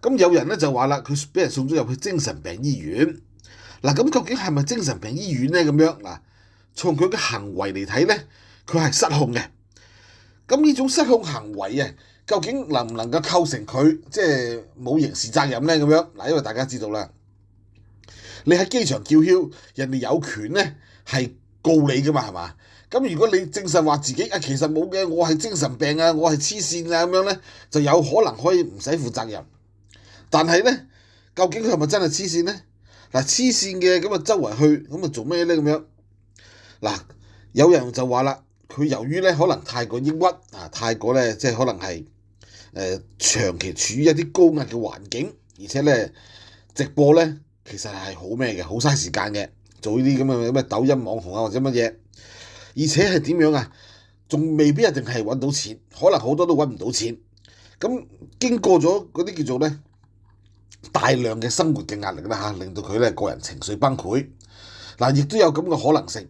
咁有人咧就話啦，佢俾人送咗入去精神病醫院。嗱，咁究竟係咪精神病醫院咧？咁樣嗱，從佢嘅行為嚟睇咧，佢係失控嘅。咁呢種失控行為啊，究竟能唔能夠構成佢即係冇刑事責任咧？咁樣嗱，因為大家知道啦，你喺機場叫囂，人哋有權咧係告你噶嘛，係嘛？咁如果你證實話自己啊其實冇嘅，我係精神病啊，我係黐線啊咁樣咧，就有可能可以唔使負責任。但係咧，究竟佢係咪真係黐線咧？嗱，黐線嘅咁啊，周圍去咁啊做咩咧？咁樣嗱，有人就話啦，佢由於咧可能太過抑鬱啊，太過咧即係可能係長期處於一啲高壓嘅環境，而且咧直播咧其實係好咩嘅，好嘥時間嘅，做呢啲咁嘅咩抖音網紅啊或者乜嘢，而且係點樣啊？仲未必一定係揾到錢，可能好多都揾唔到錢。咁經過咗嗰啲叫做咧大量嘅生活嘅壓力啦嚇，令到佢咧個人情緒崩潰。嗱，亦都有咁嘅可能性。